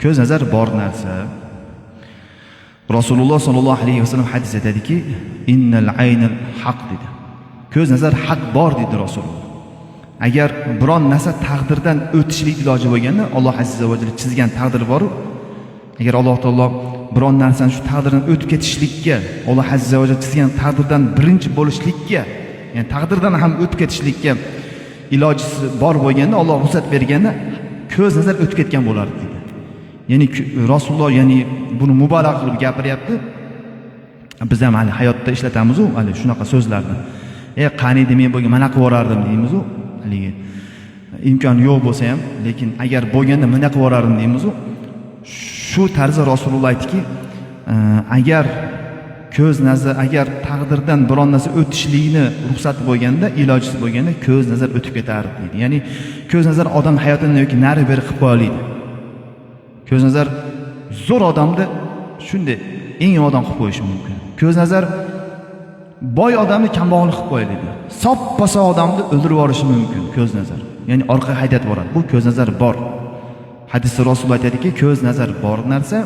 ko'z nazar bor narsa. Rasululloh sollallohu alayhi vasallam hadis aytadiki, innal aynal haq dedi. Ko'z nazar haq bor dedi Rasululloh. Agar biron narsa taqdirdan o'tishlik iloji bo'lganda, Alloh azza va jalla chizgan taqdir bor. Agar Alloh taolo biron narsani shu taqdirdan o'tib ketishlikka, Alloh azza va jalla chizgan taqdirdan birinchi bo'lishlikka, ya'ni taqdirdan ham o'tib ketishlikka iloji bor bo'lganda, Alloh ruxsat berganda ko'z nazar o'tib ketgan bo'lardi dedi. Ya'ni Rasululloh buni mubolag'a qilib gapiryapti. Biz ham hali hayotda ishlatamiz-ku, hali shunaqa so'zlarni. Qaniydi men bo'lgan mana qilib yorardim deymiz-ku. Haligi imkon yo'q bo'lsa ham, lekin agar bo'lganda mana qilib yorardim deymiz-ku. Shu tarzda Rasululloh aytdiki, agar ko'z nazar, agar taqdirdan biron narsa o'tishlikni ruxsati bo'lganda, ilojisi bo'lganda ko'z nazar o'tib ketardi deydi. Ya'ni ko'z nazar odam hayotini yoki nari beri qilib qo'yadi. Ko'z nazar zo'r odamni shunday eng odam qilib qo'yishi mumkin. Ko'z nazar boy odamni kambag'al qilib qo'yadi. Soppa odamni o'ldirib yuborishi mumkin ko'z nazar. Ya'ni orqaga haydatib boradi. Bu ko'z nazar bor. Hadisda Rasululloh aytadiki, ko'z nazar bor narsa,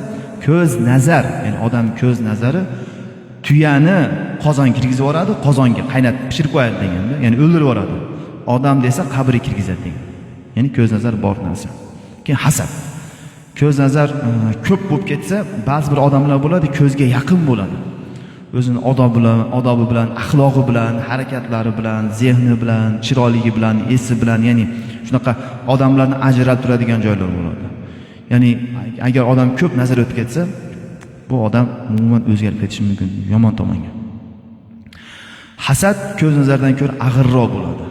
ko'z nazar, ya'ni odam ko'z nazari tuyani qozonga kirgizib yuboradi, qozonga qaynatib pishirib qo'yadi deganda, ya'ni o'ldirib yuboradi. Odam desa qabrga kirgizadi degan. Ya'ni ko'z nazar bor narsa. Keyin hasad. Ko'z nazar ko'p bo'lib ketsa, ba'zi bir odamlar bo'ladi, ko'zga yaqin bo'ladi. O'zining odobi bilan, axloqi bilan, harakatlari bilan, zehni bilan, chiroyligi bilan, esi bilan, ya'ni shunaqa odamlarni ajratib turadigan joylar bo'ladi. Ya'ni agar odam ko'p nazar o'tib ketsa, bu odam umuman o'zgarib ketishi mumkin yomon tomonga. Hasad ko'z nazardan ko'ra ag'irroq bo'ladi.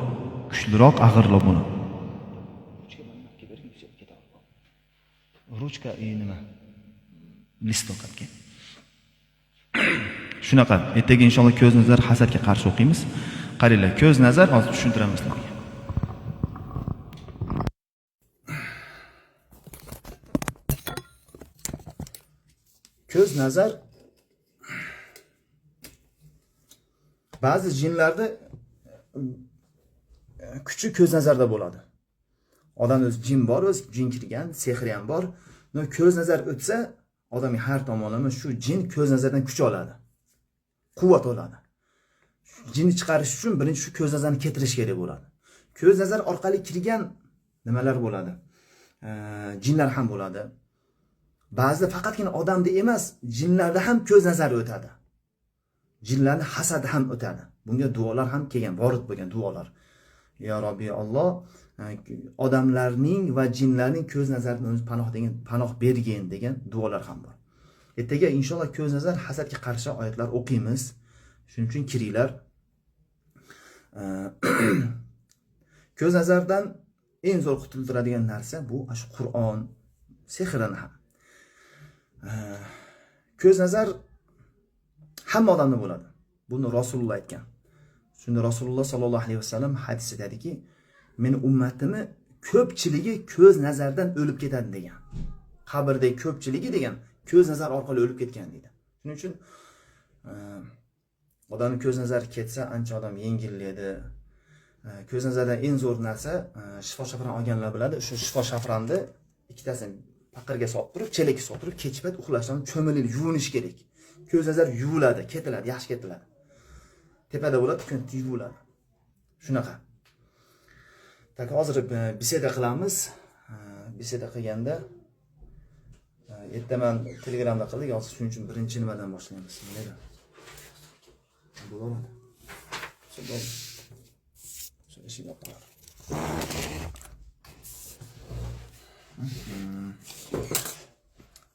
Kuchliroq, ag'irroq bo'ladi. Ruchka nima? Listokatga. Shunaqa. Ertaga inshaalloh ko'z nazar hasadga qarshi o'qiymiz. Qaranglar, ko'z nazar hozir tushuntiramiz sizlarga. Ko'z nazar ba'zi jinlarda kuchi ko'z nazarda bo'ladi. Odam o'z jin bor, o'z jin kirgan, sehri ham bor. Ko'z nazar o'tsa, odamning har tomonlama shu jin ko'z nazardan kuch oladi. Quvvat oladi. Jinni chiqarish uchun birinchi shu ko'z nazarni keltirish kerak bo'ladi. Ko'z nazar orqali kirgan nimalar bo'ladi? Jinlar ham bo'ladi. Ba'zida faqatgina odamda emas, jinlarda ham ko'z nazari o'tadi. Jinlarning hasadi ham o'tadi. Bunga duolar ham kelgan, vorid bo'lgan duolar. Ya Robbi Alloh, odamlarning va jinlarning ko'z nazaridan o'z panoh bergin degan duolar ham bor. Ertaga inshaalloh ko'z nazar hasadga qarshi oyatlar o'qiymiz. Shuning uchun kiringlar. Ko'z nazardan eng zo'r qutultiradigan narsa bu shu Qur'on, sehrdan ham. Ko'z nazar hamma odamda bo'ladi. Buni Rasululloh aytgan. Shunda Rasululloh sollallohu alayhi vasallam hadisda aytadiki, men ummatimni ko'pchiligi ko'z nazardan o'lib ketadi degan. Qabrdagi ko'pchiligi degan ko'z nazar orqali o'lib ketgan deydi. Shuning uchun odamning ko'z nazari ketsa, ancha odam yengillaydi. Ko'z nazardan eng zo'r narsa shifo shafron olganlar biladi. Shu shifo shafronni ikkitasini paqirga solib turib, chelakka solib turib, kechib uxlashdan cho'milib yuvinish kerak. Ko'z nazar yuviladi, ketiladi, yaxshi ketiladi. Tepada bo'ladi, kun yuviladi. Shunaqa. Tak hozir biseda qilamiz. Biseda qilganda ertaman Telegramda qildik, hozir shuning uchun birinchi nimadan boshlaymiz. Nega? Bo'laveradi. Shu ishni yoqalar.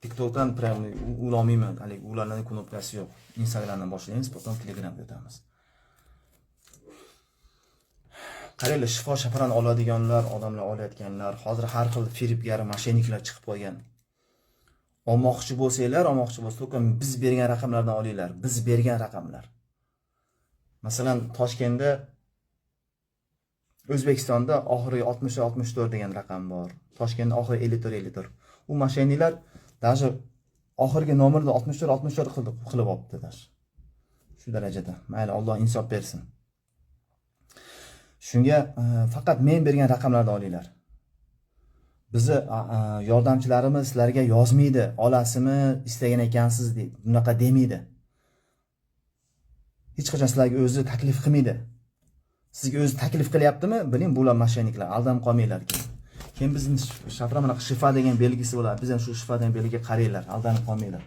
TikTokdan prям ulolmayman, hali ularning knopkasi yo'q. Instagramdan boshlaymiz, potom Telegramga o'tamiz. Qaranglar, shifo shafron oladiganlar, odamlar olayotganlar, hozir har xil firibgar masheniklar chiqib qolgan. Olmoqchi bo'lsanglar, to'qim biz bergan raqamlardan olinglar. Biz bergan raqamlar. Masalan, Toshkentda O'zbekistonda oxirgi 60-64 degan raqam bor. Toshkentda oxirgi 54. U masheniklar даже oxirgi nomerda 64 qilib olibdi. Shu darajada. Mayli, Alloh insof bersin. Shunga faqat men bergan raqamlarni olinglar. Bizni yordamchilarimiz sizlarga yozmaydi, olasizmi, istagan ekansiz deydi. Bunaqa demaydi. Hech qachon sizlarga o'zi taklif qilmaydi. Sizga o'zi taklif qilyaptimi? Biling, bular mashaniklar, aldanib qolmanglar keyin. Keyin bizning shafra mana shifa degan belgisi bo'ladi. Biz ham shu shifa degan belgiga qaranglar, aldanib qolmanglar.